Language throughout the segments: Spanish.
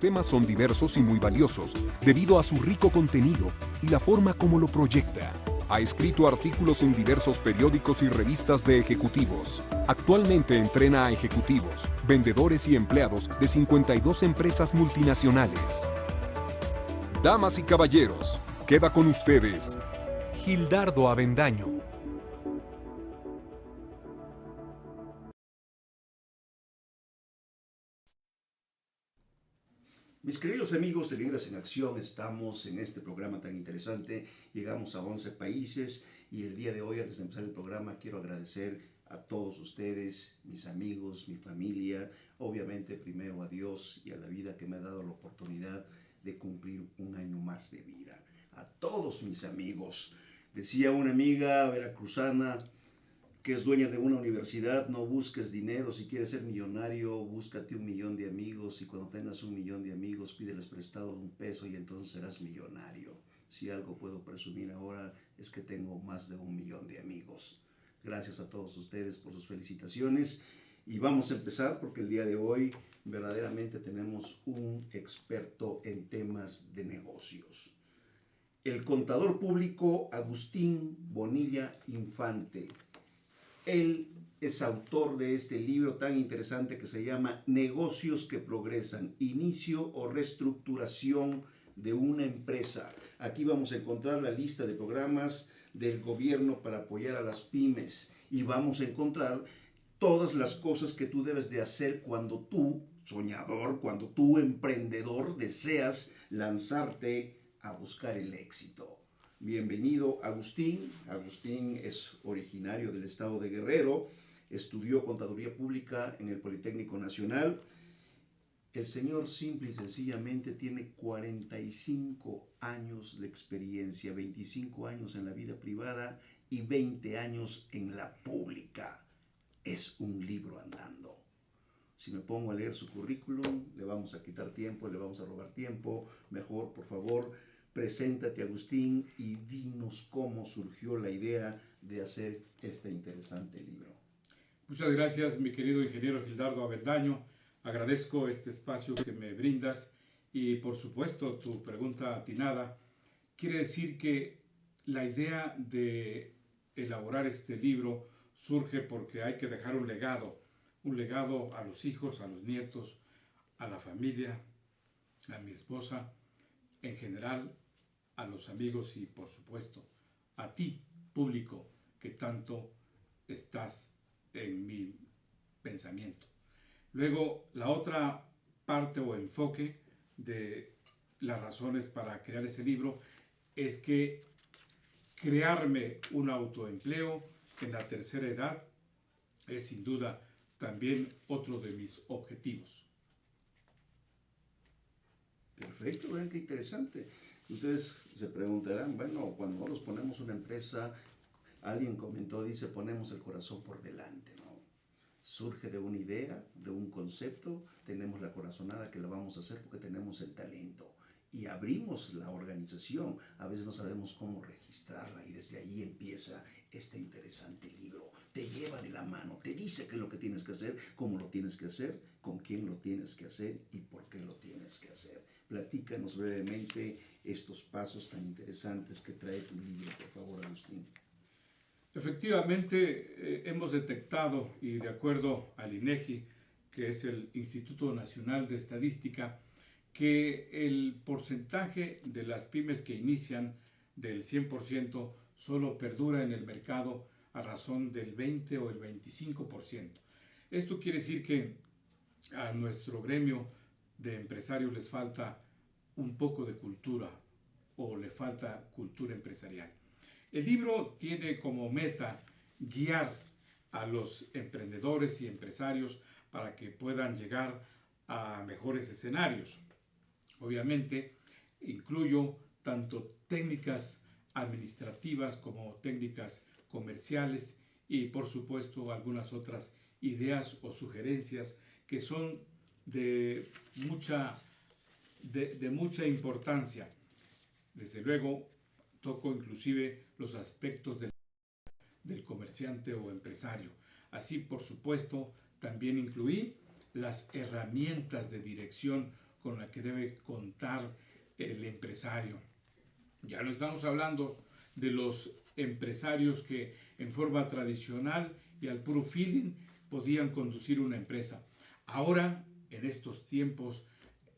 temas son diversos y muy valiosos, debido a su rico contenido y la forma como lo proyecta. Ha escrito artículos en diversos periódicos y revistas de ejecutivos. Actualmente entrena a ejecutivos, vendedores y empleados de 52 empresas multinacionales. Damas y caballeros, queda con ustedes Gildardo Avendaño. Mis queridos amigos de Líderes en Acción, estamos en este programa tan interesante. Llegamos a 11 países y el día de hoy, antes de empezar el programa, quiero agradecer a todos ustedes, mis amigos, mi familia, obviamente primero a Dios y a la vida que me ha dado la oportunidad de cumplir un año más de vida. A todos mis amigos. Decía una amiga veracruzana que es dueña de una universidad: no busques dinero, si quieres ser millonario, búscate 1.000.000 de amigos, y cuando tengas 1.000.000 de amigos, pídeles prestado $1 y entonces serás millonario. Si algo puedo presumir ahora es que tengo más de 1.000.000 de amigos. Gracias a todos ustedes por sus felicitaciones y vamos a empezar, porque el día de hoy verdaderamente tenemos un experto en temas de negocios. El contador público Agustín Bonilla Infante. Él es autor de este libro tan interesante que se llama Negocios que Progresan, Inicio o Reestructuración de una Empresa. Aquí vamos a encontrar la lista de programas del gobierno para apoyar a las pymes y vamos a encontrar todas las cosas que tú debes de hacer cuando tú, soñador, cuando tú, emprendedor, deseas lanzarte a buscar el éxito. Bienvenido, Agustín. Agustín es originario del estado de Guerrero, estudió Contaduría Pública en el Politécnico Nacional. El señor simple y sencillamente tiene 45 años de experiencia, 25 años en la vida privada y 20 años en la pública. Es un libro andando. Si me pongo a leer su currículum, le vamos a quitar tiempo, le vamos a robar tiempo. Mejor, por favor, preséntate, Agustín, y dinos cómo surgió la idea de hacer este interesante libro. Muchas gracias, mi querido ingeniero Gildardo Avendaño. Agradezco este espacio que me brindas y, por supuesto, tu pregunta atinada. Quiere decir que la idea de elaborar este libro surge porque hay que dejar un legado a los hijos, a los nietos, a la familia, a mi esposa, en general, a los amigos y, por supuesto, a ti, público, que tanto estás en mi pensamiento. Luego, la otra parte o enfoque de las razones para crear ese libro es que crearme un autoempleo en la tercera edad es sin duda también otro de mis objetivos. Perfecto, vean qué interesante. Ustedes se preguntarán, bueno, cuando nosotros ponemos una empresa, alguien comentó, dice, ponemos el corazón por delante, ¿no? Surge de una idea, de un concepto, tenemos la corazonada que la vamos a hacer porque tenemos el talento. Y abrimos la organización, a veces no sabemos cómo registrarla y desde ahí empieza este interesante libro. Te lleva de la mano, te dice qué es lo que tienes que hacer, cómo lo tienes que hacer, con quién lo tienes que hacer y por qué lo tienes que hacer. Platícanos brevemente estos pasos tan interesantes que trae tu libro, por favor, Agustín. Efectivamente, hemos detectado, y de acuerdo al INEGI, que es el Instituto Nacional de Estadística, que el porcentaje de las pymes que inician del 100% solo perdura en el mercado a razón del 20 o el 25%. Esto quiere decir que a nuestro gremio de empresarios les falta un poco de cultura o le falta cultura empresarial. El libro tiene como meta guiar a los emprendedores y empresarios para que puedan llegar a mejores escenarios. Obviamente, incluyo tanto técnicas administrativas como técnicas comerciales y, por supuesto, algunas otras ideas o sugerencias que son de mucha importancia. Desde luego, toco inclusive los aspectos del comerciante o empresario. Así, por supuesto, también incluí las herramientas de dirección con la que debe contar el empresario. Ya no estamos hablando de los empresarios que en forma tradicional y al puro feeling podían conducir una empresa. Ahora, en estos tiempos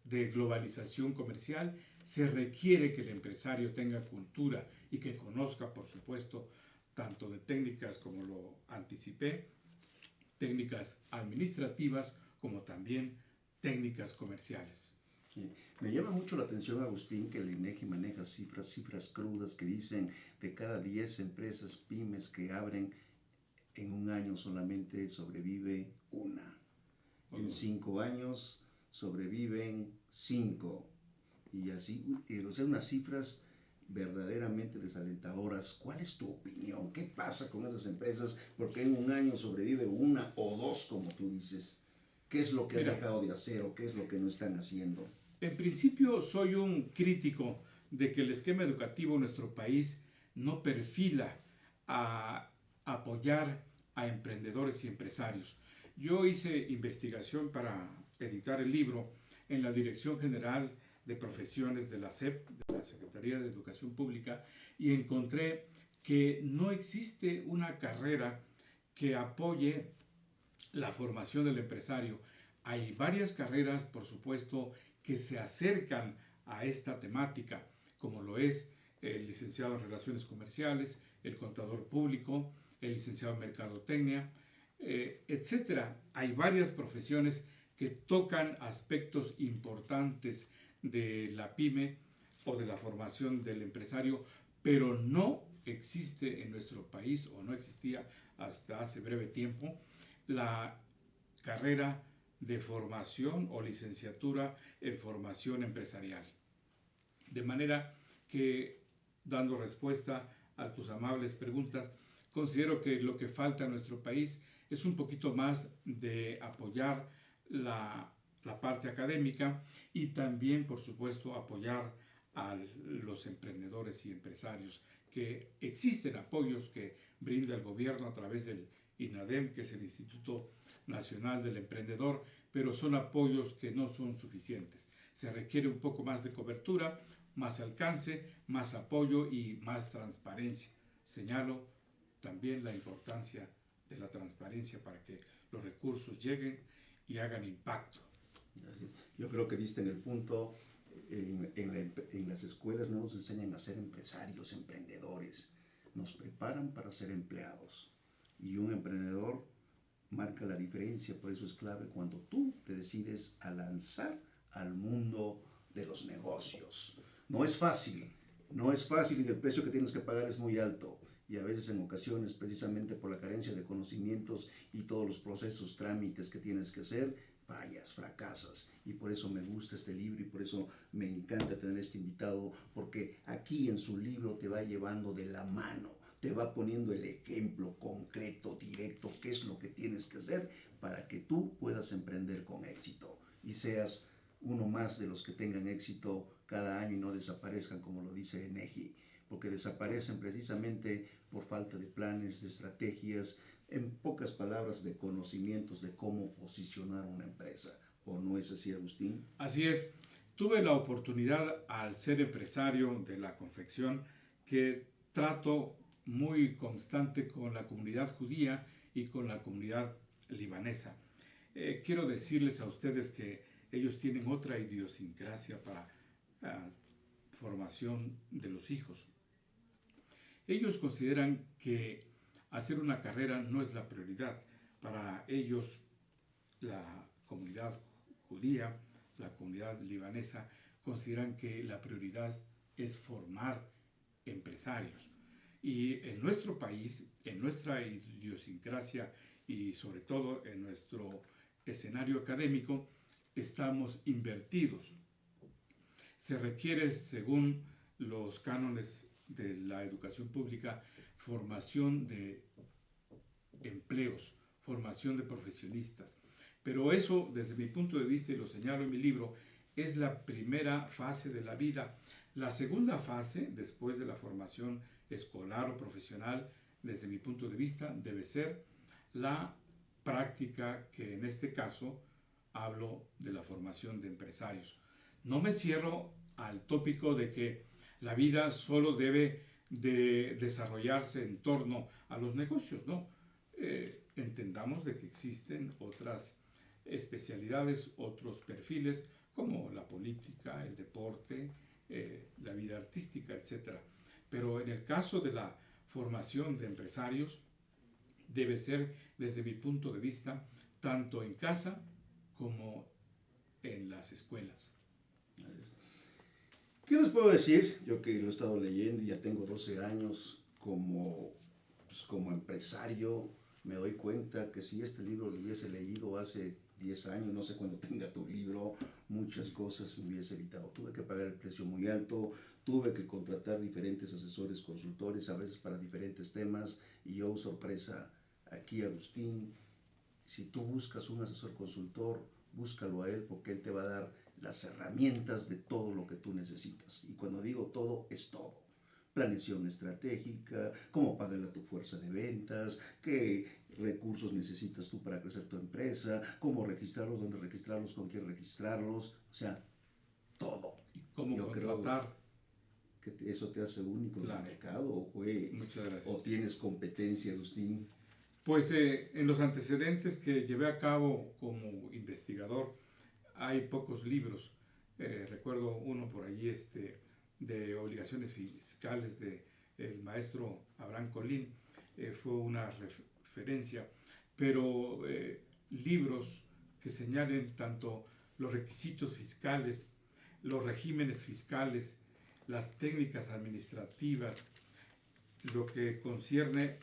de globalización comercial, se requiere que el empresario tenga cultura y que conozca, por supuesto, tanto de técnicas, como lo anticipé, técnicas administrativas, como también técnicas comerciales. Sí. Me llama mucho la atención, Agustín, que el INEGI maneja cifras crudas que dicen de cada 10 empresas pymes que abren, en un año solamente sobrevive una. En 5 años sobreviven 5. Y así, o sea, unas cifras verdaderamente desalentadoras. ¿Cuál es tu opinión? ¿Qué pasa con esas empresas? ¿Por qué en un año sobrevive una o dos, como tú dices? ¿Qué es lo que han dejado de hacer o qué es lo que no están haciendo? En principio, soy un crítico de que el esquema educativo en nuestro país no perfila a apoyar a emprendedores y empresarios. Yo hice investigación para editar el libro en la Dirección General de Profesiones de la SEP, de la Secretaría de Educación Pública, y encontré que no existe una carrera que apoye la formación del empresario. Hay varias carreras, por supuesto, que se acercan a esta temática, como lo es el licenciado en Relaciones Comerciales, el contador público, el licenciado en Mercadotecnia, etcétera. Hay varias profesiones que tocan aspectos importantes de la pyme o de la formación del empresario, pero no existe en nuestro país, o no existía hasta hace breve tiempo, la carrera de formación o licenciatura en formación empresarial. De manera que, dando respuesta a tus amables preguntas, considero que lo que falta en nuestro país es un poquito más de apoyar la parte académica y también, por supuesto, apoyar a los emprendedores y empresarios, que existen apoyos que brinda el gobierno a través del INADEM, que es el Instituto Nacional del Emprendedor, pero son apoyos que no son suficientes. Se requiere un poco más de cobertura, más alcance, más apoyo y más transparencia. Señalo también la importancia de la transparencia para que los recursos lleguen y hagan impacto. Yo creo que diste en el punto. En las escuelas no nos enseñan a ser empresarios, emprendedores. Nos preparan para ser empleados. Y un emprendedor marca la diferencia, por eso es clave cuando tú te decides a lanzar al mundo de los negocios. No es fácil y el precio que tienes que pagar es muy alto. Y a veces, en ocasiones, precisamente por la carencia de conocimientos y todos los procesos, trámites que tienes que hacer, fallas, fracasas. Y por eso me gusta este libro y por eso me encanta tener este invitado, porque aquí en su libro te va llevando de la mano, te va poniendo el ejemplo concreto, directo, qué es lo que tienes que hacer para que tú puedas emprender con éxito y seas uno más de los que tengan éxito cada año y no desaparezcan, como lo dice INEGI, porque desaparecen precisamente por falta de planes, de estrategias, en pocas palabras, de conocimientos de cómo posicionar una empresa. ¿O no es así, Agustín? Así es. Tuve la oportunidad, al ser empresario de la confección, que trato muy constante con la comunidad judía y con la comunidad libanesa. Quiero decirles a ustedes que ellos tienen otra idiosincrasia para la formación de los hijos. Ellos consideran que hacer una carrera no es la prioridad. Para ellos, la comunidad judía, la comunidad libanesa, consideran que la prioridad es formar empresarios. Y en nuestro país, en nuestra idiosincrasia y sobre todo en nuestro escenario académico, estamos invertidos. Se requiere, según los cánones de la educación pública, formación de empleos, formación de profesionistas. Pero eso, desde mi punto de vista, y lo señalo en mi libro, es la primera fase de la vida. La segunda fase, después de la formación escolar o profesional, desde mi punto de vista, debe ser la práctica, que en este caso hablo de la formación de empresarios. No me cierro al tópico de que la vida solo debe de desarrollarse en torno a los negocios, ¿no? Entendamos de que existen otras especialidades, otros perfiles, como la política, el deporte, la vida artística, etc. Pero en el caso de la formación de empresarios, debe ser, desde mi punto de vista, tanto en casa como en las escuelas. ¿Qué les puedo decir? Yo que lo he estado leyendo y ya tengo 12 años como empresario, me doy cuenta que si este libro lo hubiese leído hace 10 años, no sé cuándo tenga tu libro, muchas cosas me hubiese evitado. Tuve que pagar el precio muy alto, tuve que contratar diferentes asesores, consultores, a veces para diferentes temas, y yo, sorpresa, aquí Agustín, si tú buscas un asesor consultor, búscalo a él porque él te va a dar las herramientas de todo lo que tú necesitas. Y cuando digo todo, es todo. Planeación estratégica, cómo pagarle a tu fuerza de ventas, qué recursos necesitas tú para crecer tu empresa, cómo registrarlos, dónde registrarlos, con quién registrarlos, o sea, todo. Y cómo Yo contratar. Creo que eso te hace único en el mercado, Muchas gracias. o tienes competencia, Agustín. Pues en los antecedentes que llevé a cabo como investigador, hay pocos libros. Recuerdo uno por allí de obligaciones fiscales del maestro Abraham Colín, fue una referencia, pero libros que señalen tanto los requisitos fiscales, los regímenes fiscales, las técnicas administrativas, lo que concierne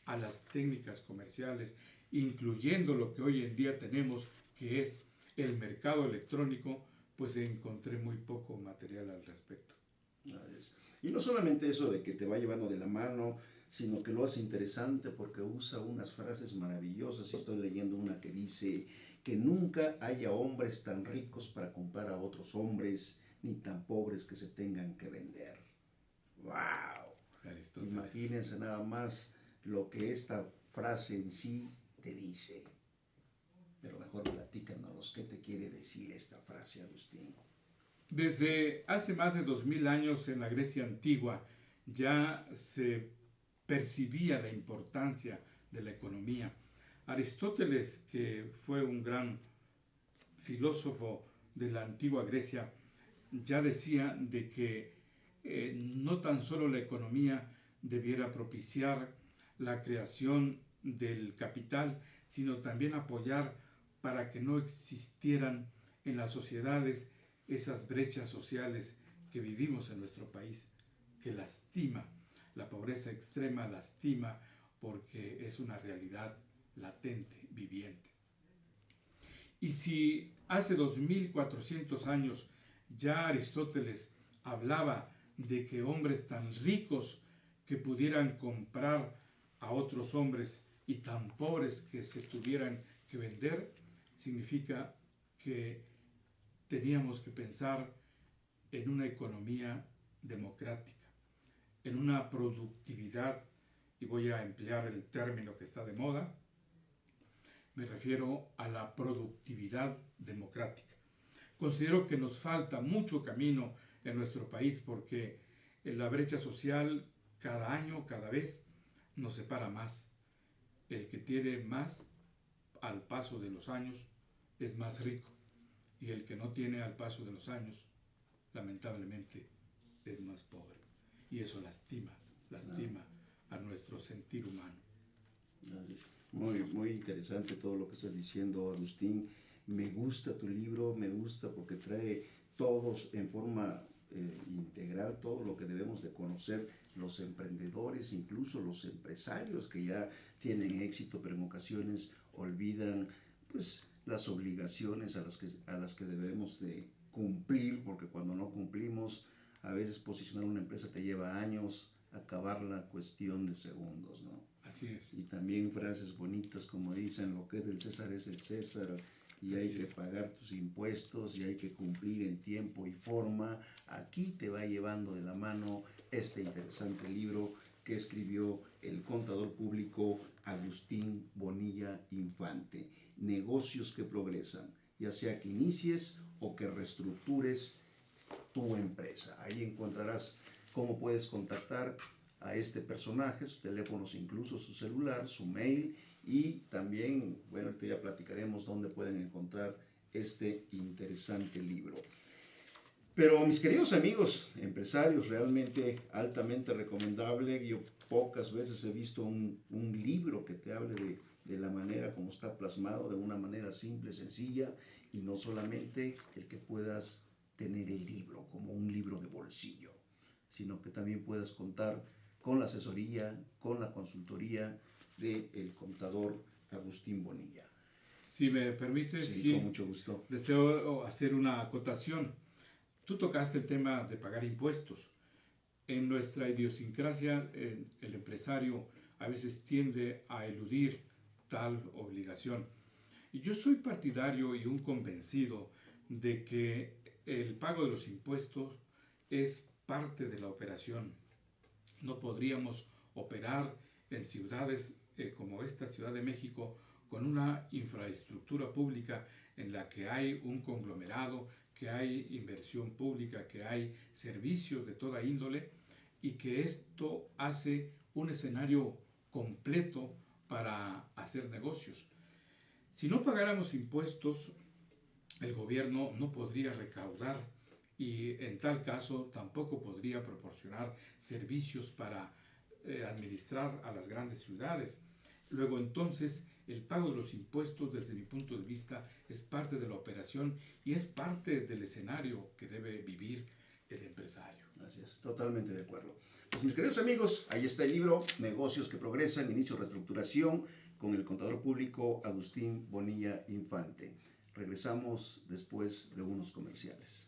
a las técnicas comerciales, incluyendo lo que hoy en día tenemos, que es el mercado electrónico, pues encontré muy poco material al respecto. Y no solamente eso de que te va llevando de la mano, sino que lo hace interesante porque usa unas frases maravillosas. Estoy leyendo una que dice que nunca haya hombres tan ricos para comprar a otros hombres, ni tan pobres que se tengan que vender. ¡Wow! Imagínense nada más lo que esta frase en sí te dice. Pero mejor platícanos, ¿qué te quiere decir esta frase, Agustín? Desde hace más de 2000 años en la Grecia antigua ya se percibía la importancia de la economía. Aristóteles, que fue un gran filósofo de la antigua Grecia, ya decía de que no tan solo la economía debiera propiciar la creación del capital, sino también apoyar para que no existieran en las sociedades esas brechas sociales que vivimos en nuestro país, que lastima. La pobreza extrema lastima porque es una realidad latente, viviente. Y si hace 2400 años ya Aristóteles hablaba de que hombres tan ricos que pudieran comprar a otros hombres y tan pobres que se tuvieran que vender, significa que teníamos que pensar en una economía democrática, en una productividad, y voy a emplear el término que está de moda, me refiero a la productividad democrática. Considero que nos falta mucho camino en nuestro país porque la brecha social cada año, cada vez, nos separa más. El que tiene más al paso de los años es más rico y el que no tiene al paso de los años, lamentablemente, es más pobre. Y eso lastima a nuestro sentir humano. Muy, muy interesante todo lo que estás diciendo, Agustín. Me gusta tu libro, me gusta porque trae todos en forma integral todo lo que debemos de conocer los emprendedores, incluso los empresarios que ya tienen éxito, pero en ocasiones olvidan pues las obligaciones a las que debemos de cumplir, porque cuando no cumplimos, a veces posicionar una empresa te lleva años, acabarla cuestión de segundos, ¿no? Así es. Y también frases bonitas como dicen, lo que es del César es del César, y hay que pagar tus impuestos y hay que cumplir en tiempo y forma. Aquí te va llevando de la mano este interesante libro que escribió el contador público Agustín Bonilla Infante. Negocios que progresan, ya sea que inicies o que reestructures tu empresa. Ahí encontrarás cómo puedes contactar a este personaje, sus teléfonos, incluso su celular, su mail, y también, bueno, ahorita ya platicaremos dónde pueden encontrar este interesante libro. Pero mis queridos amigos empresarios, realmente altamente recomendable. Yo pocas veces he visto un libro que te hable de la manera como está plasmado, de una manera simple, sencilla, y no solamente el que puedas tener el libro como un libro de bolsillo, sino que también puedas contar con la asesoría, con la consultoría del contador Agustín Bonilla. Si me permites, Sí, Gil, con mucho gusto. deseo hacer una acotación. Tú tocaste el tema de pagar impuestos. En nuestra idiosincrasia, el empresario a veces tiende a eludir tal obligación. Y yo soy partidario y un convencido de que el pago de los impuestos es parte de la operación. No podríamos operar en ciudades como esta Ciudad de México con una infraestructura pública en la que hay un conglomerado, que hay inversión pública, que hay servicios de toda índole, y que esto hace un escenario completo para hacer negocios. Si no pagáramos impuestos, el gobierno no podría recaudar y en tal caso tampoco podría proporcionar servicios para administrar a las grandes ciudades. Luego entonces el pago de los impuestos, desde mi punto de vista, es parte de la operación y es parte del escenario que debe vivir el empresario. Así es, totalmente de acuerdo. Pues mis queridos amigos, ahí está el libro Negocios que Progresan, Inicio de Reestructuración, con el contador público Agustín Bonilla Infante. Regresamos después de unos comerciales.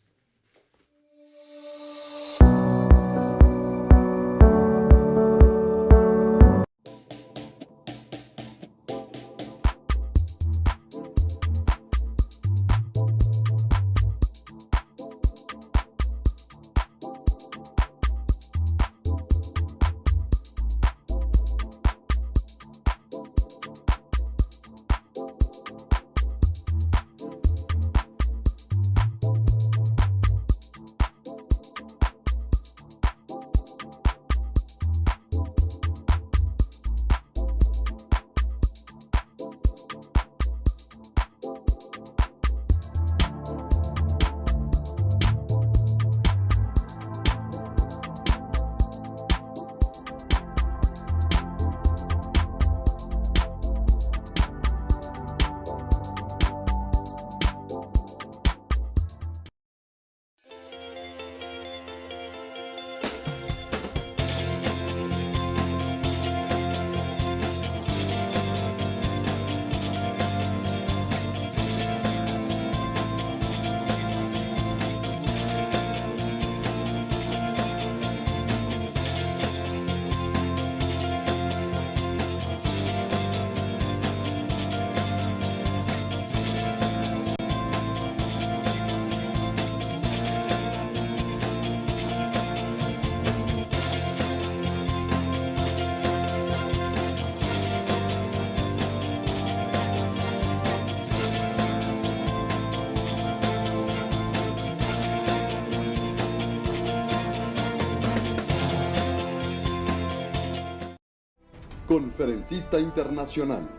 Conferencista internacional,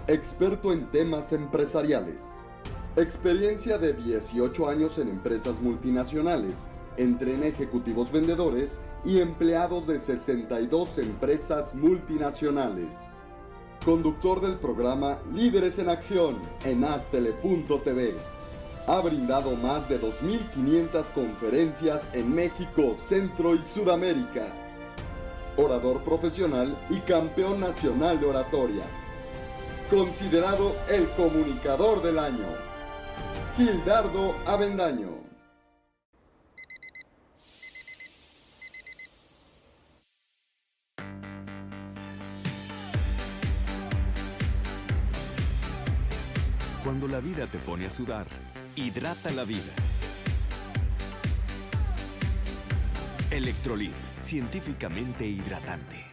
experto en temas empresariales, experiencia de 18 años en empresas multinacionales, entrena ejecutivos vendedores y empleados de 62 empresas multinacionales. Conductor del programa Líderes en Acción en Astele.tv. Ha brindado más de 2.500 conferencias en México, Centro y Sudamérica. Orador profesional y campeón nacional de oratoria. Considerado el comunicador del año. Gildardo Avendaño. Cuando la vida te pone a sudar, hidrata la vida. Electrolit, científicamente hidratante.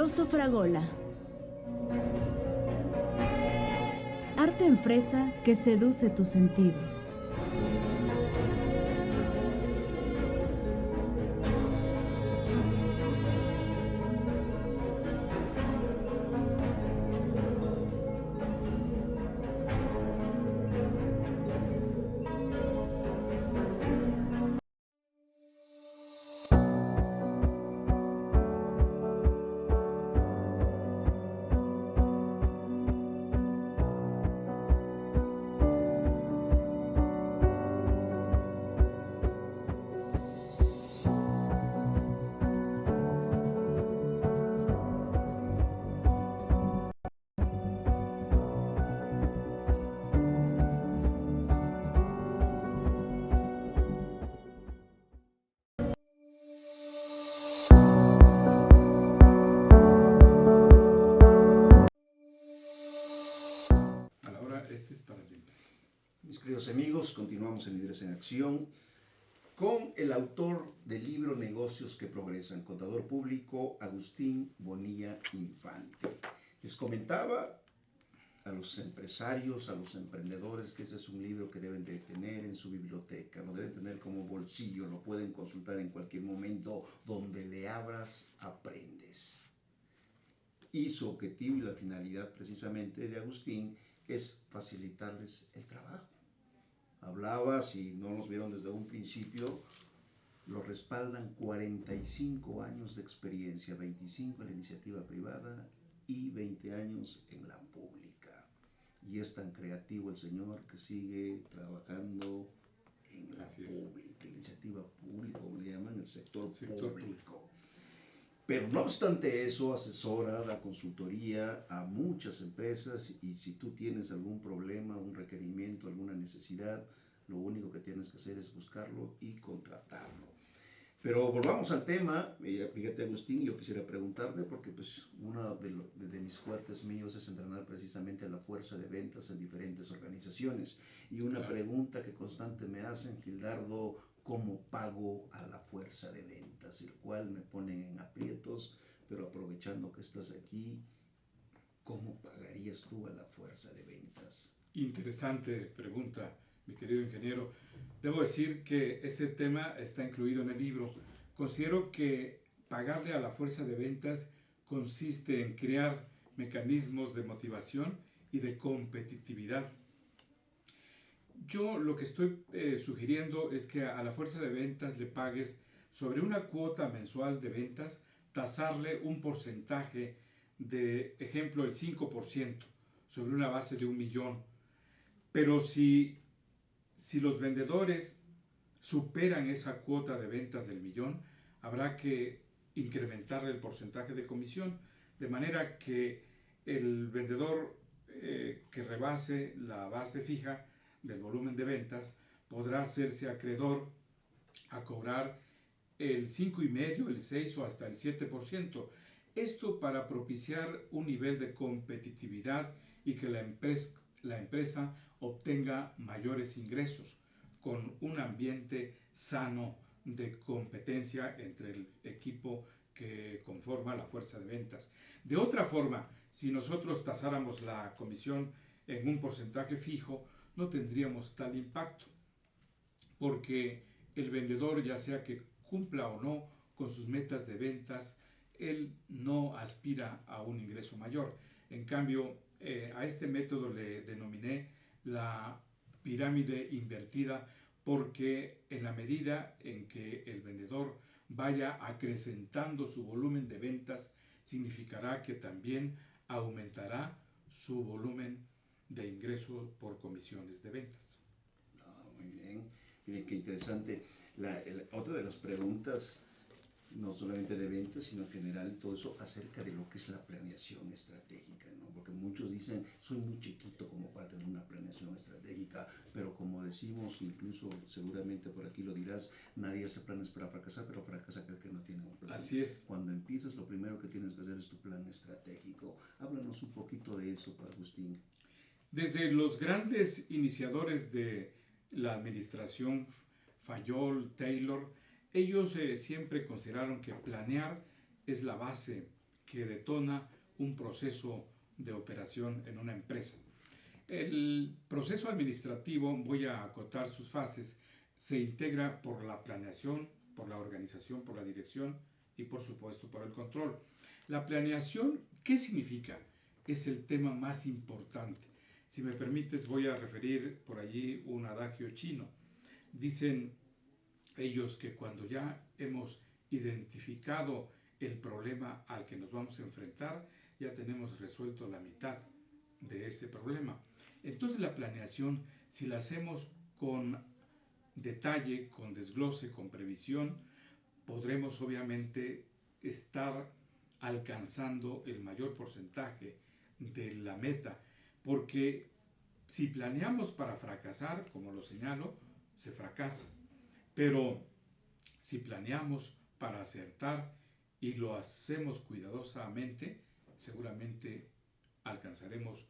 Oso Fragola. Arte en fresa que seduce tus sentidos. Mis queridos amigos, continuamos en Líderes en Acción con el autor del libro Negocios que Progresan, contador público Agustín Bonilla Infante. Les comentaba a los empresarios, a los emprendedores, que ese es un libro que deben de tener en su biblioteca, lo deben tener como bolsillo, lo pueden consultar en cualquier momento, donde le abras, aprendes. Y su objetivo y la finalidad precisamente de Agustín es facilitarles el trabajo. Hablaba, si no nos vieron desde un principio, lo respaldan 45 años de experiencia, 25 en la iniciativa privada y 20 años en la pública. Y es tan creativo el señor que sigue trabajando en la pública, la iniciativa pública, como le llaman, el sector público. Pero no obstante eso, asesora, da consultoría a muchas empresas, y si tú tienes algún problema, un requerimiento, alguna necesidad, lo único que tienes que hacer es buscarlo y contratarlo. Pero volvamos al tema. Fíjate, Agustín, yo quisiera preguntarte, porque pues uno de mis fuertes míos es entrenar precisamente a la fuerza de ventas en diferentes organizaciones. Y una pregunta que constante me hacen, Gildardo, ¿cómo pago a la fuerza de ventas? El cual me ponen en aprietos, pero aprovechando que estás aquí, ¿cómo pagarías tú a la fuerza de ventas? Interesante pregunta, mi querido ingeniero. Debo decir que ese tema está incluido en el libro. Considero que pagarle a la fuerza de ventas consiste en crear mecanismos de motivación y de competitividad. Yo lo que estoy sugiriendo es que a la fuerza de ventas le pagues sobre una cuota mensual de ventas, tasarle un porcentaje de, ejemplo, el 5%, sobre una base de 1 millón. Pero si los vendedores superan esa cuota de ventas del millón, habrá que incrementarle el porcentaje de comisión, de manera que el vendedor que rebase la base fija del volumen de ventas podrá hacerse acreedor a cobrar el 5,5%, el 6% o hasta el 7%. Esto para propiciar un nivel de competitividad y que la empresa obtenga mayores ingresos con un ambiente sano de competencia entre el equipo que conforma la fuerza de ventas. De otra forma, si nosotros tasáramos la comisión en un porcentaje fijo, no tendríamos tal impacto, porque el vendedor, ya sea que cumpla o no con sus metas de ventas, él no aspira a un ingreso mayor. En cambio, a este método le denominé la pirámide invertida, porque en la medida en que el vendedor vaya acrecentando su volumen de ventas, significará que también aumentará su volumen de ingresos por comisiones de ventas. Muy bien, miren qué interesante. Otra de las preguntas, no solamente de ventas, sino en general todo eso acerca de lo que es la planeación estratégica, ¿no? Porque muchos dicen, soy muy chiquito como para tener una planeación estratégica, pero como decimos, incluso seguramente por aquí lo dirás, nadie hace planes para fracasar, pero fracasa aquel que no tiene un plan. Así es. Cuando empiezas, lo primero que tienes que hacer es tu plan estratégico. Háblanos un poquito de eso, Agustín. Desde los grandes iniciadores de la administración, Fayol, Taylor, ellos siempre consideraron que planear es la base que detona un proceso de operación en una empresa. El proceso administrativo, voy a acotar sus fases, se integra por la planeación, por la organización, por la dirección y por supuesto por el control. La planeación, ¿qué significa? Es el tema más importante. Si me permites, voy a referir por allí un adagio chino. Dicen ellos que cuando ya hemos identificado el problema al que nos vamos a enfrentar, ya tenemos resuelto la mitad de ese problema. Entonces la planeación, si la hacemos con detalle, con desglose, con previsión, podremos obviamente estar alcanzando el mayor porcentaje de la meta, porque si planeamos para fracasar, como lo señalo, se fracasa. Pero si planeamos para acertar y lo hacemos cuidadosamente, seguramente alcanzaremos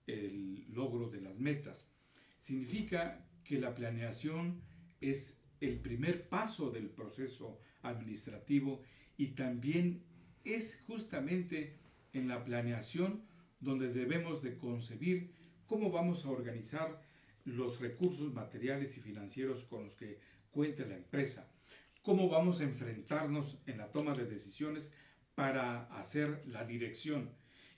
el logro de las metas. Significa que la planeación es el primer paso del proceso administrativo y también es justamente en la planeación donde debemos de concebir cómo vamos a organizar los recursos materiales y financieros con los que cuenta la empresa, cómo vamos a enfrentarnos en la toma de decisiones para hacer la dirección.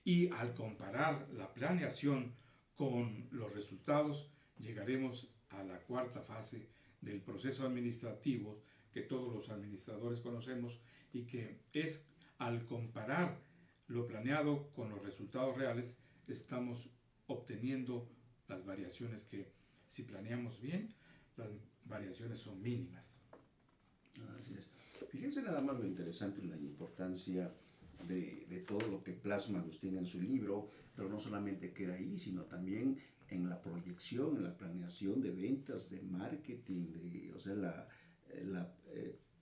Y al comparar la planeación con los resultados, llegaremos a la cuarta fase del proceso administrativo que todos los administradores conocemos y que es al comparar lo planeado con los resultados reales, estamos obteniendo las variaciones que si planeamos bien, las variaciones son mínimas. Así es. Fíjense nada más lo interesante y la importancia de todo lo que plasma Agustín en su libro, pero no solamente queda ahí, sino también en la proyección, en la planeación de ventas, de marketing, o sea,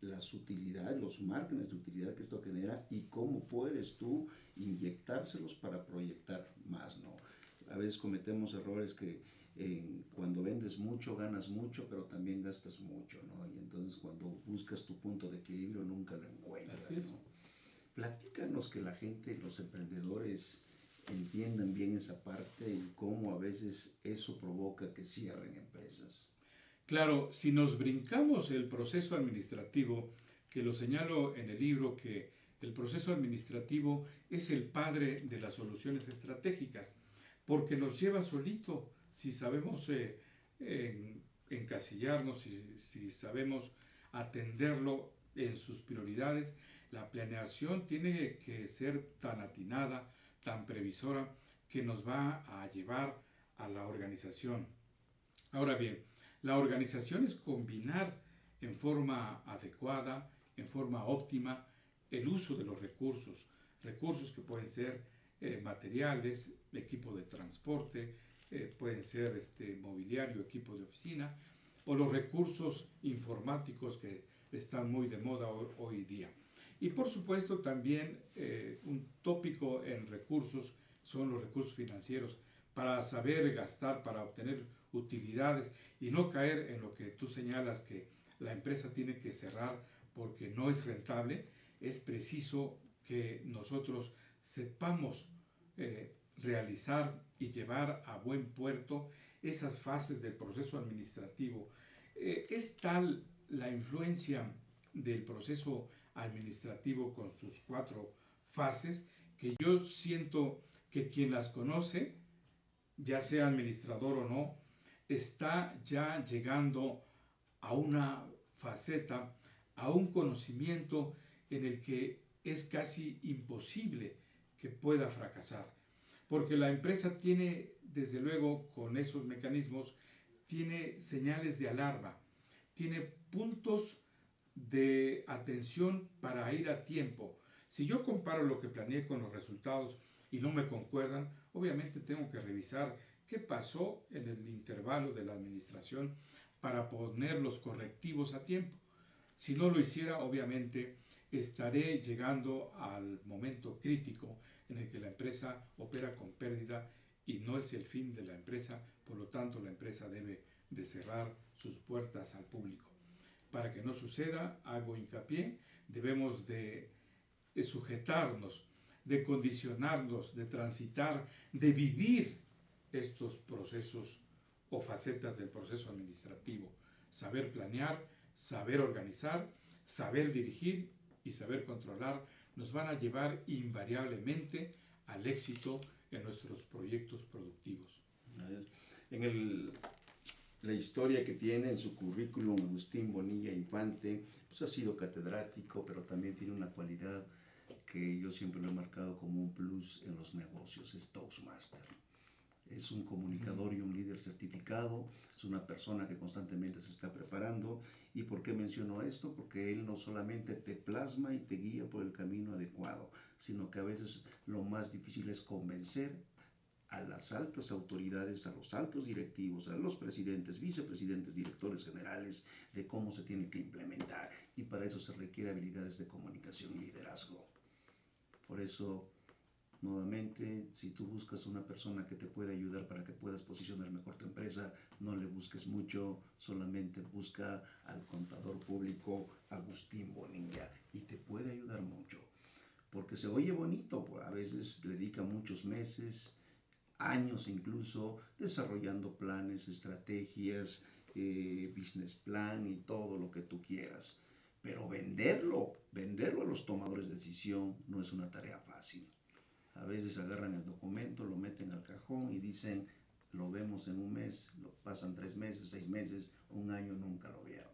las utilidades, los márgenes de utilidad que esto genera y cómo puedes tú inyectárselos para proyectar más, ¿no? A veces cometemos errores que cuando vendes mucho, ganas mucho, pero también gastas mucho, ¿no? Y entonces cuando buscas tu punto de equilibrio nunca lo encuentras, Así es. ¿no? Platícanos que la gente, los emprendedores, entiendan bien esa parte y cómo a veces eso provoca que cierren empresas. Claro, si nos brincamos el proceso administrativo, que lo señalo en el libro, que el proceso administrativo es el padre de las soluciones estratégicas, porque nos lleva solito, si sabemos encasillarnos, si sabemos atenderlo en sus prioridades. La planeación tiene que ser tan atinada, tan previsora, que nos va a llevar a la organización. Ahora bien, la organización es combinar en forma adecuada, en forma óptima, el uso de los recursos que pueden ser materiales, equipo de transporte, pueden ser mobiliario, equipo de oficina, o los recursos informáticos que están muy de moda hoy día. Y por supuesto también un tópico en recursos son los recursos financieros, para saber gastar, para obtener utilidades y no caer en lo que tú señalas, que la empresa tiene que cerrar porque no es rentable. Es preciso que nosotros sepamos realizar y llevar a buen puerto esas fases del proceso administrativo. Es tal la influencia del proceso administrativo con sus 4 fases que yo siento que quien las conoce, ya sea administrador o no, está ya llegando a una faceta, a un conocimiento en el que es casi imposible que pueda fracasar. Porque la empresa tiene, desde luego, con esos mecanismos, tiene señales de alarma, tiene puntos de atención para ir a tiempo. Si yo comparo lo que planeé con los resultados y no me concuerdan, obviamente tengo que revisar qué pasó en el intervalo de la administración para poner los correctivos a tiempo. Si no lo hiciera, obviamente estaré llegando al momento crítico en el que la empresa opera con pérdida y no es el fin de la empresa, por lo tanto la empresa debe de cerrar sus puertas al público. Para que no suceda, hago hincapié, debemos de sujetarnos, de condicionarnos, de transitar, de vivir estos procesos o facetas del proceso administrativo. Saber planear, saber organizar, saber dirigir y saber controlar nos van a llevar invariablemente al éxito en nuestros proyectos productivos. La historia que tiene en su currículum Agustín Bonilla Infante, pues ha sido catedrático, pero también tiene una cualidad que yo siempre lo he marcado como un plus en los negocios, es Toastmaster. Es un comunicador y un líder certificado, es una persona que constantemente se está preparando. ¿Y por qué menciono esto? Porque él no solamente te plasma y te guía por el camino adecuado, sino que a veces lo más difícil es convencer a las altas autoridades, a los altos directivos, a los presidentes, vicepresidentes, directores generales, de cómo se tiene que implementar. Y para eso se requiere habilidades de comunicación y liderazgo. Por eso, nuevamente, si tú buscas una persona que te pueda ayudar para que puedas posicionar mejor tu empresa, no le busques mucho, solamente busca al contador público Agustín Bonilla y te puede ayudar mucho. Porque se oye bonito, a veces dedica muchos meses, años incluso, desarrollando planes, estrategias, business plan y todo lo que tú quieras. Pero venderlo a los tomadores de decisión no es una tarea fácil. A veces agarran el documento, lo meten al cajón y dicen, lo vemos en un mes, lo pasan 3 meses, 6 meses, un año, nunca lo vieron.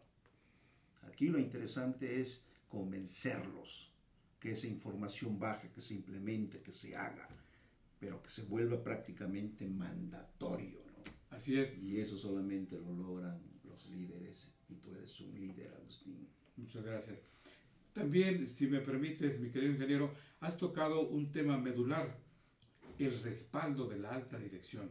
Aquí lo interesante es convencerlos, que esa información baje, que se implemente, que se haga, pero que se vuelva prácticamente mandatorio, ¿no? Así es. Y eso solamente lo logran los líderes, y tú eres un líder, Agustín. Muchas gracias. También, si me permites, mi querido ingeniero, has tocado un tema medular, el respaldo de la alta dirección.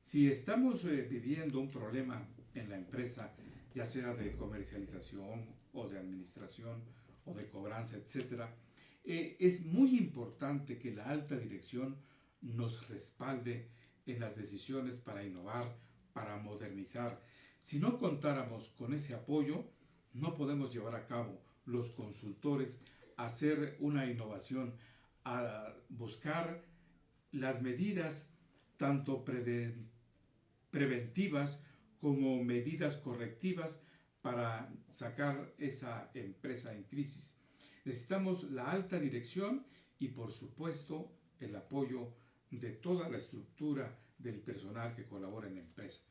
Si estamos viviendo un problema en la empresa, ya sea de comercialización o de administración o de cobranza, etcétera, es muy importante que la alta dirección nos respalde en las decisiones para innovar, para modernizar. Si no contáramos con ese apoyo, no podemos llevar a cabo los consultores a hacer una innovación, a buscar las medidas tanto preventivas como medidas correctivas para sacar esa empresa en crisis. Necesitamos la alta dirección y, por supuesto, el apoyo de toda la estructura del personal que colabora en la empresa.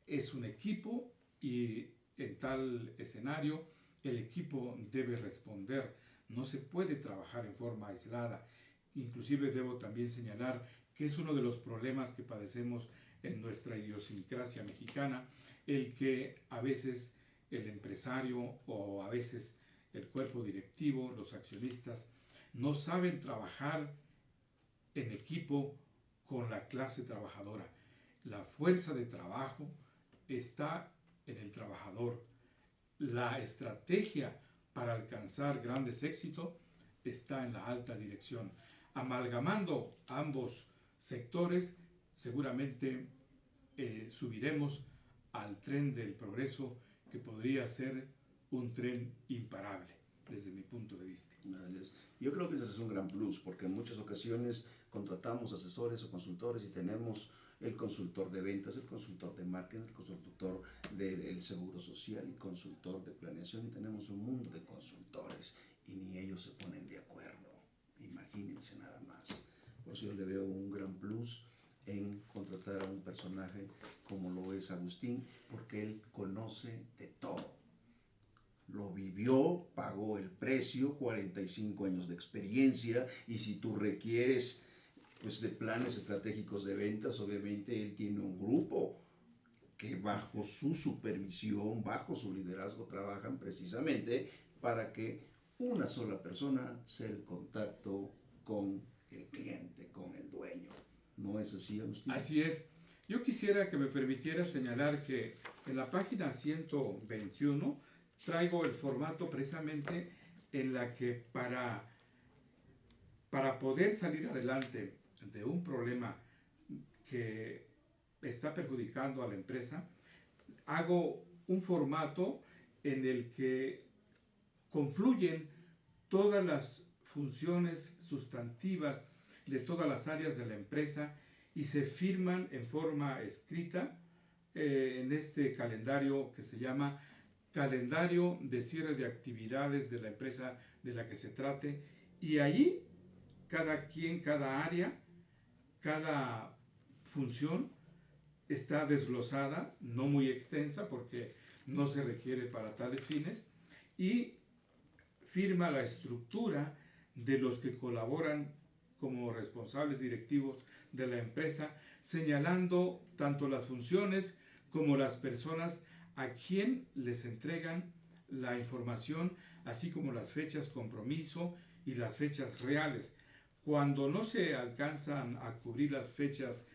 Es un equipo y en tal escenario el equipo debe responder. No se puede trabajar en forma aislada. Inclusive debo también señalar que es uno de los problemas que padecemos en nuestra idiosincrasia mexicana, el que a veces el empresario o a veces el cuerpo directivo, los accionistas, no saben trabajar en equipo con la clase trabajadora. La fuerza de trabajo está en el trabajador. La estrategia para alcanzar grandes éxitos está en la alta dirección. Amalgamando ambos sectores, seguramente subiremos al tren del progreso, que podría ser un tren imparable, desde mi punto de vista. Yo creo que ese es un gran plus, porque en muchas ocasiones contratamos asesores o consultores y tenemos el consultor de ventas, el consultor de marketing, el consultor del seguro social, el consultor de planeación, y tenemos un mundo de consultores y ni ellos se ponen de acuerdo. Imagínense nada más. Por eso yo le veo un gran plus en contratar a un personaje como lo es Agustín, porque él conoce de todo. Lo vivió, pagó el precio, 45 años de experiencia, y si tú requieres pues de planes estratégicos de ventas, obviamente él tiene un grupo que bajo su supervisión, bajo su liderazgo, trabajan precisamente para que una sola persona sea el contacto con el cliente, con el dueño. ¿No es así, Agustín? Así es. Yo quisiera que me permitiera señalar que en la página 121 traigo el formato precisamente en la que para poder salir adelante de un problema que está perjudicando a la empresa, hago un formato en el que confluyen todas las funciones sustantivas de todas las áreas de la empresa y se firman en forma escrita en este calendario que se llama calendario de cierre de actividades de la empresa de la que se trate, y allí cada quien, cada área, cada función está desglosada, no muy extensa porque no se requiere para tales fines, y firma la estructura de los que colaboran como responsables directivos de la empresa, señalando tanto las funciones como las personas a quien les entregan la información, así como las fechas compromiso y las fechas reales. Cuando no se alcanzan a cubrir las fechas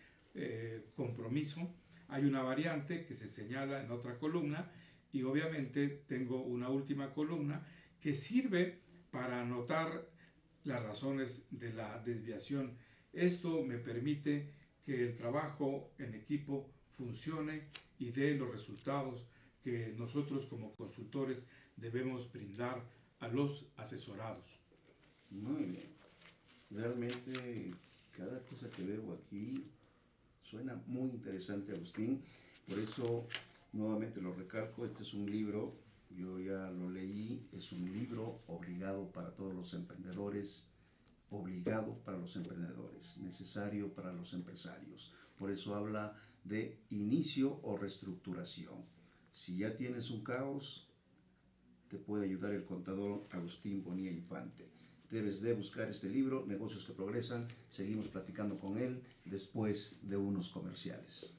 compromiso, hay una variante que se señala en otra columna, y obviamente tengo una última columna que sirve para anotar las razones de la desviación. Esto me permite que el trabajo en equipo funcione y dé los resultados que nosotros como consultores debemos brindar a los asesorados. Muy bien. Realmente cada cosa que veo aquí suena muy interesante, Agustín. Por eso nuevamente lo recalco, este es un libro, yo ya lo leí, es un libro obligado para todos los emprendedores, obligado para los emprendedores, necesario para los empresarios. Por eso habla de inicio o reestructuración. Si ya tienes un caos, te puede ayudar el contador Agustín Bonilla Infante. Debes de buscar este libro, Negocios que Progresan. Seguimos platicando con él después de unos comerciales.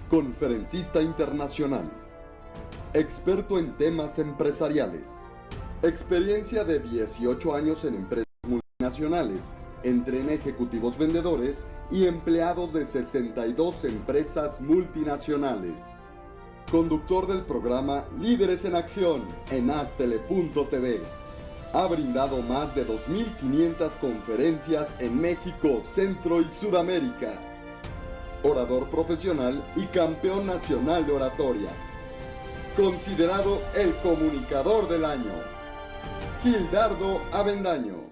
Conferencista internacional, experto en temas empresariales, experiencia de 18 años en empresas multinacionales, entrena ejecutivos vendedores y empleados de 62 empresas multinacionales. Conductor del programa Líderes en Acción en Astele.tv. Ha brindado más de 2.500 conferencias en México, Centro y Sudamérica. Orador profesional y campeón nacional de oratoria. Considerado el comunicador del año. Gildardo Avendaño.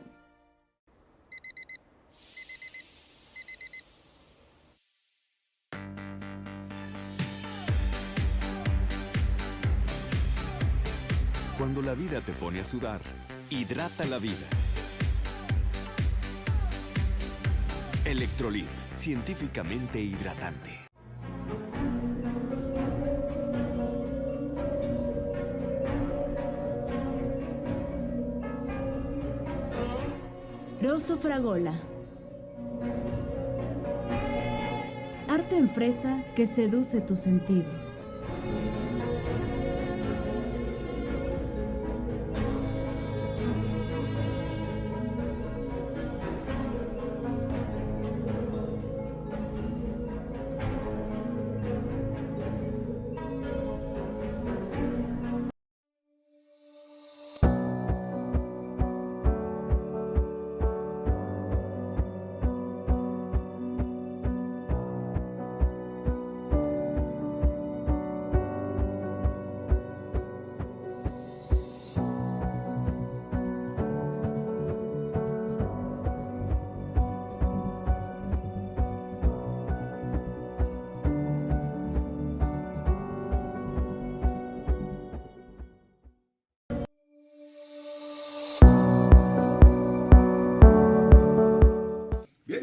Cuando la vida te pone a sudar, hidrata la vida. Electrolit, científicamente hidratante. Rosso Fragola. Arte en fresa que seduce tus sentidos.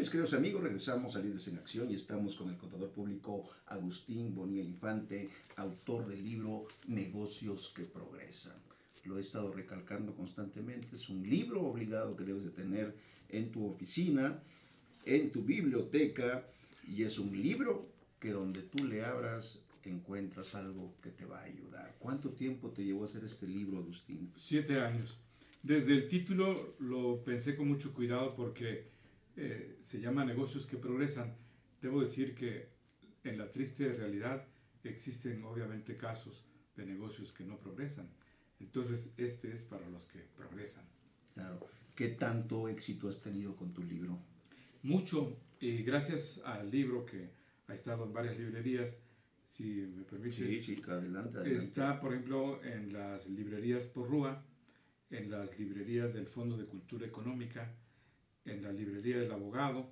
mis queridos amigos, regresamos a Líderes en Acción y estamos con el contador público Agustín Bonilla Infante, autor del libro Negocios que Progresan. Lo he estado recalcando constantemente, es un libro obligado que debes de tener en tu oficina, en tu biblioteca, y es un libro que donde tú le abras encuentras algo que te va a ayudar. ¿Cuánto tiempo te llevó a hacer este libro, Agustín? 7 años. Desde el título lo pensé con mucho cuidado porque se llama Negocios que Progresan. Debo decir que en la triste realidad existen obviamente casos de negocios que no progresan. Entonces este es para los que progresan. Claro. ¿Qué tanto éxito has tenido con tu libro? Mucho, y gracias al libro que ha estado en varias librerías, si me permites. Sí, adelante. Está, por ejemplo, en las librerías Porrúa, en las librerías del Fondo de Cultura Económica, en la librería del Abogado.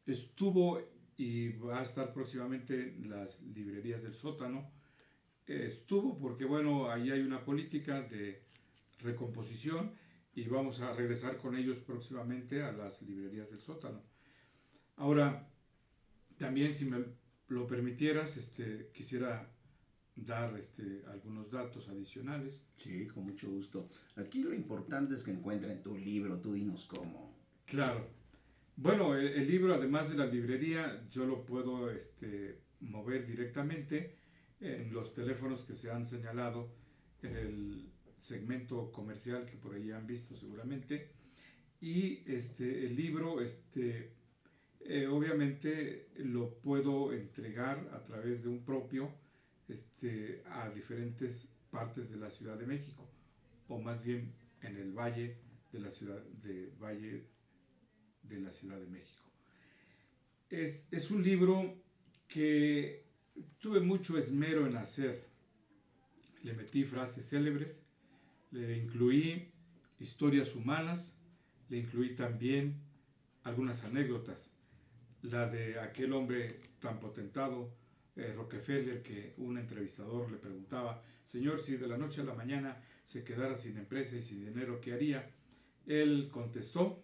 Estuvo y va a estar próximamente en las librerías del Sótano. Estuvo porque, bueno, ahí hay una política de recomposición y vamos a regresar con ellos próximamente a las librerías del Sótano. Ahora, también si me lo permitieras, quisiera dar algunos datos adicionales. Sí, con mucho gusto. Aquí lo importante es que encuentren tu libro, tú dinos cómo. Claro. Bueno, el libro, además de la librería, yo lo puedo mover directamente en los teléfonos que se han señalado en el segmento comercial que por ahí han visto seguramente. Y el libro, obviamente lo puedo entregar a través de un propio a diferentes partes de la Ciudad de México, o más bien en el valle de la Ciudad de México. Es un libro que tuve mucho esmero en hacer. Le metí frases célebres, le incluí historias humanas, le incluí también algunas anécdotas. La de aquel hombre tan potentado, Rockefeller, que un entrevistador le preguntaba: señor, si de la noche a la mañana se quedara sin empresa y sin dinero, ¿qué haría? Él contestó,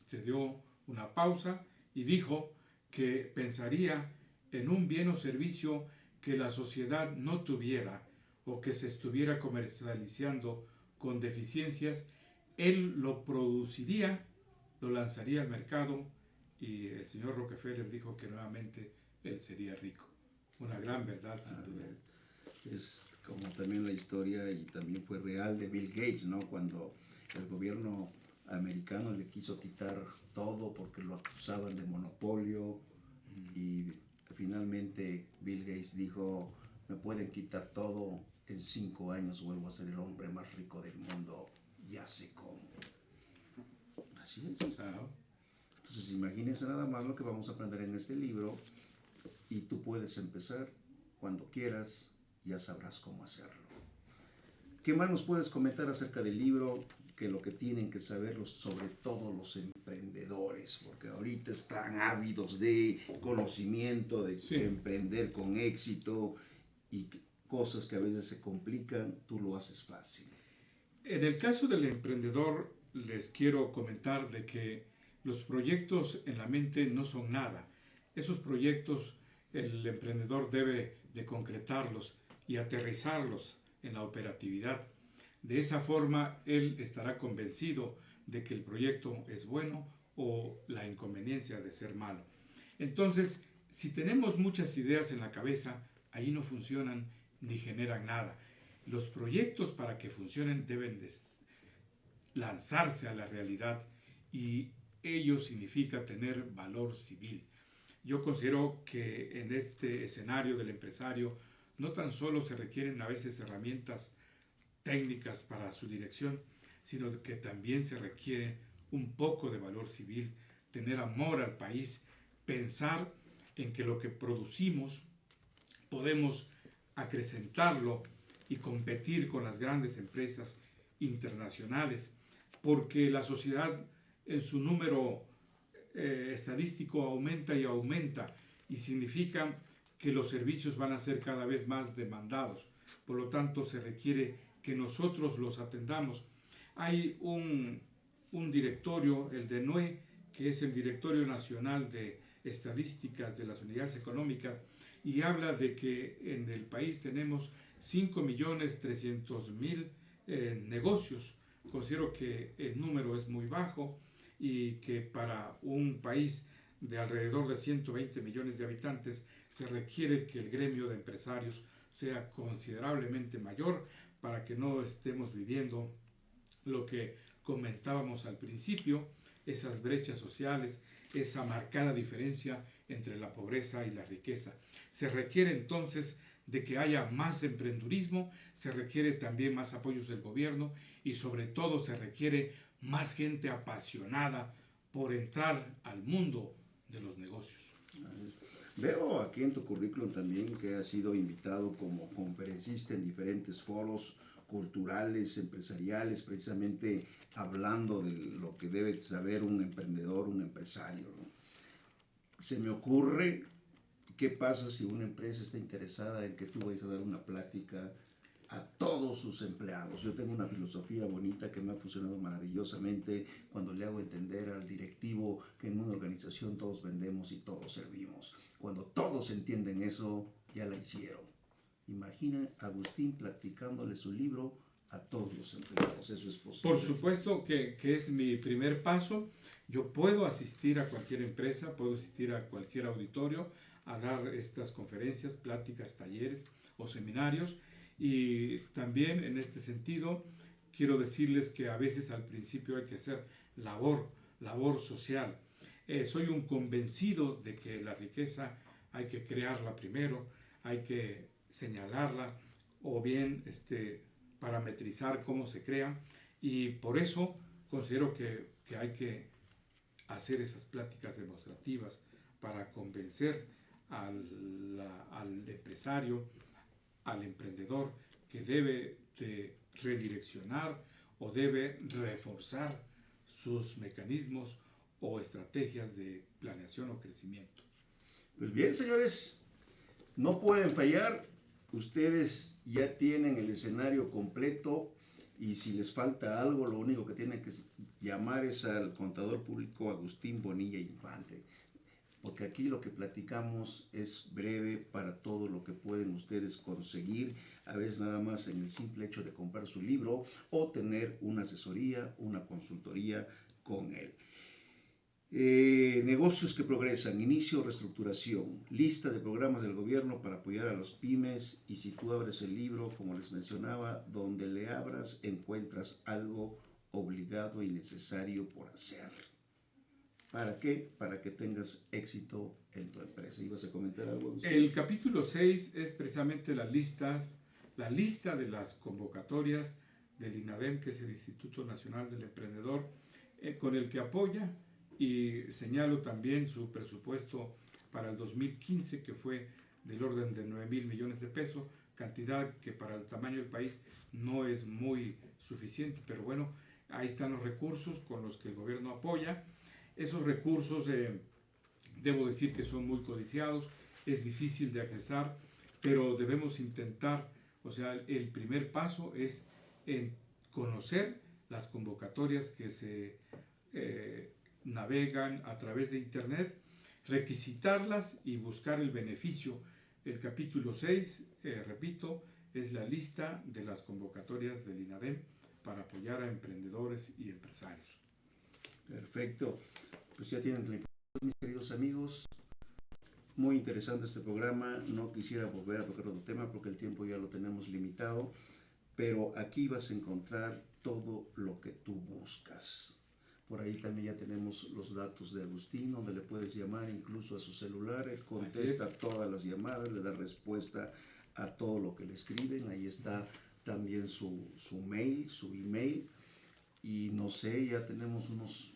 se dio una pausa y dijo que pensaría en un bien o servicio que la sociedad no tuviera o que se estuviera comercializando con deficiencias. Él lo produciría, lo lanzaría al mercado, y el señor Rockefeller dijo que nuevamente él sería rico. Una gran verdad, sin duda. Es como también la historia, y también fue real, de Bill Gates, ¿no? Cuando el gobierno americano le quiso quitar todo porque lo acusaban de monopolio, y finalmente Bill Gates dijo: me pueden quitar todo, en 5 años vuelvo a ser el hombre más rico del mundo, ya sé cómo. Así es. Entonces imagínense nada más lo que vamos a aprender en este libro, y tú puedes empezar cuando quieras, ya sabrás cómo hacerlo. ¿Qué más nos puedes comentar acerca del libro? Que lo que tienen que saber sobre todo los emprendedores, porque ahorita están ávidos de conocimiento, de emprender con éxito, y cosas que a veces se complican, tú lo haces fácil. En el caso del emprendedor, les quiero comentar de que los proyectos en la mente no son nada. Esos proyectos el emprendedor debe de concretarlos y aterrizarlos en la operatividad. De esa forma, él estará convencido de que el proyecto es bueno o la inconveniencia de ser malo. Entonces, si tenemos muchas ideas en la cabeza, ahí no funcionan ni generan nada. Los proyectos, para que funcionen, deben de lanzarse a la realidad, y ello significa tener valor civil. Yo considero que en este escenario del empresario no tan solo se requieren a veces herramientas técnicas para su dirección, sino que también se requiere un poco de valor civil, tener amor al país, pensar en que lo que producimos podemos acrecentarlo y competir con las grandes empresas internacionales, porque la sociedad en su número estadístico aumenta y aumenta, y significa que los servicios van a ser cada vez más demandados. Por lo tanto, se requiere que nosotros los atendamos. Hay un directorio, el de NUE, que es el Directorio Nacional de Estadísticas de las Unidades Económicas, y habla de que en el país tenemos 5.300.000 negocios. Considero que el número es muy bajo y que para un país de alrededor de 120 millones de habitantes se requiere que el gremio de empresarios sea considerablemente mayor para que no estemos viviendo lo que comentábamos al principio, esas brechas sociales, esa marcada diferencia entre la pobreza y la riqueza. Se requiere entonces de que haya más emprendurismo, se requiere también más apoyos del gobierno y sobre todo se requiere más gente apasionada por entrar al mundo de los negocios. Veo aquí en tu currículum también que has sido invitado como conferencista en diferentes foros culturales, empresariales, precisamente hablando de lo que debe saber un emprendedor, un empresario, ¿no? Se me ocurre, ¿qué pasa si una empresa está interesada en que tú vayas a dar una plática a todos sus empleados? Yo tengo una filosofía bonita que me ha funcionado maravillosamente cuando le hago entender al directivo que en una organización todos vendemos y todos servimos. Cuando todos entienden eso, ya la hicieron. Imagina a Agustín platicándole su libro a todos los empleados. Eso es posible. Por supuesto que es mi primer paso. Yo puedo asistir a cualquier empresa, puedo asistir a cualquier auditorio a dar estas conferencias, pláticas, talleres o seminarios. Y también en este sentido quiero decirles que a veces al principio hay que hacer labor social. Soy un convencido de que la riqueza hay que crearla primero, hay que señalarla o bien parametrizar cómo se crea, y por eso considero que hay que hacer esas pláticas demostrativas para convencer al empresario, al emprendedor, que debe de redireccionar o debe reforzar sus mecanismos o estrategias de planeación o crecimiento. Pues bien, señores, no pueden fallar. Ustedes ya tienen el escenario completo y si les falta algo, lo único que tienen que llamar es al contador público Agustín Bonilla Infante. Porque aquí lo que platicamos es breve para todo lo que pueden ustedes conseguir, a veces nada más en el simple hecho de comprar su libro o tener una asesoría, una consultoría con él. Negocios que progresan, inicio, reestructuración, lista de programas del gobierno para apoyar a los pymes, y si tú abres el libro, como les mencionaba, donde le abras encuentras algo obligado y necesario por hacer. ¿Para qué? Para que tengas éxito en tu empresa. ¿Ibas a comentar algo? El capítulo 6 es precisamente la lista de las convocatorias del INADEM, que es el Instituto Nacional del Emprendedor, con el que apoya, y señalo también su presupuesto para el 2015, que fue del orden de 9,000 millones de pesos, cantidad que para el tamaño del país no es muy suficiente, pero bueno, ahí están los recursos con los que el gobierno apoya. Esos recursos, debo decir que son muy codiciados, es difícil de accesar, pero debemos intentar, o sea, el primer paso es en conocer las convocatorias que se navegan a través de internet, requisitarlas y buscar el beneficio. El capítulo 6, repito, es la lista de las convocatorias del INADEM para apoyar a emprendedores y empresarios. Perfecto. Pues ya tienen la información, mis queridos amigos. Muy interesante este programa. No quisiera volver a tocar otro tema porque el tiempo ya lo tenemos limitado, pero aquí vas a encontrar todo lo que tú buscas. Por ahí también ya tenemos los datos de Agustín, donde le puedes llamar incluso a su celular. Él contesta todas las llamadas, le da respuesta a todo lo que le escriben. Ahí está también su mail, su email. Y no sé, ya tenemos unos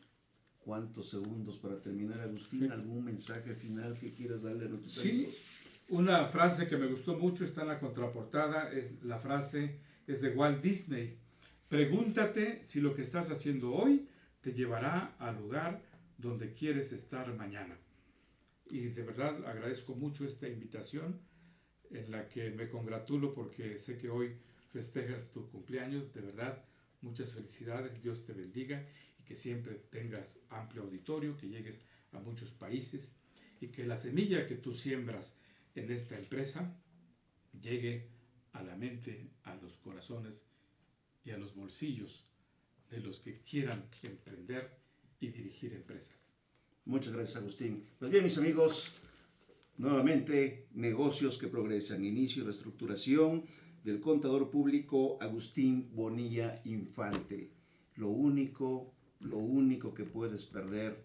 cuantos segundos para terminar. Agustín, sí. ¿Algún mensaje final que quieras darle a nuestros amigos? Sí, una frase que me gustó mucho, está en la contraportada, la frase es de Walt Disney. Pregúntate si lo que estás haciendo hoy te llevará al lugar donde quieres estar mañana. Y de verdad agradezco mucho esta invitación, en la que me congratulo porque sé que hoy festejas tu cumpleaños. De verdad, muchas felicidades, Dios te bendiga, y que siempre tengas amplio auditorio, que llegues a muchos países y que la semilla que tú siembras en esta empresa llegue a la mente, a los corazones y a los bolsillos de los que quieran emprender y dirigir empresas. Muchas gracias, Agustín. Pues bien, mis amigos, nuevamente, negocios que progresan, inicio y reestructuración del contador público Agustín Bonilla Infante. Lo único que puedes perder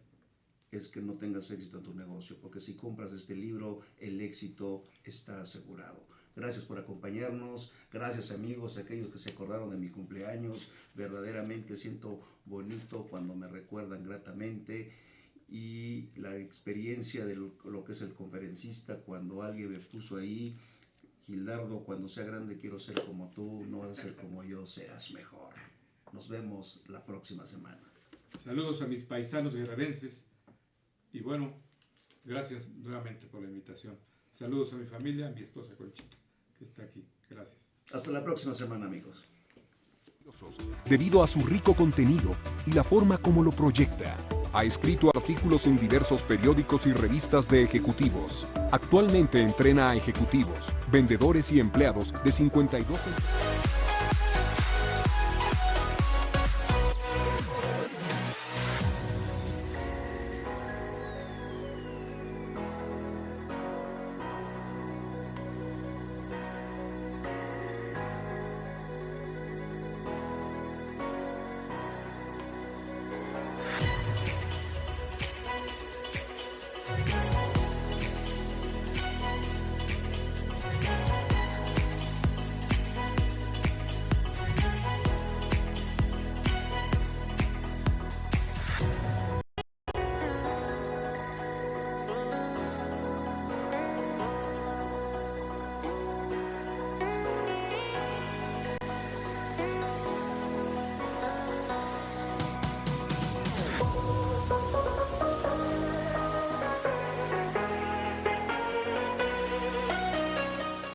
es que no tengas éxito en tu negocio, porque si compras este libro, el éxito está asegurado. Gracias por acompañarnos, gracias amigos, aquellos que se acordaron de mi cumpleaños, verdaderamente siento bonito cuando me recuerdan gratamente, y la experiencia de lo que es el conferencista, cuando alguien me puso ahí, Gildardo, cuando sea grande quiero ser como tú, no vas a ser como yo, serás mejor. Nos vemos la próxima semana. Saludos a mis paisanos guerrerenses y bueno, gracias nuevamente por la invitación. Saludos a mi familia, a mi esposa Conchita, que está aquí. Gracias. Hasta la próxima semana, amigos. Debido a su rico contenido y la forma como lo proyecta, ha escrito artículos en diversos periódicos y revistas de ejecutivos. Actualmente entrena a ejecutivos, vendedores y empleados de 52 empresas.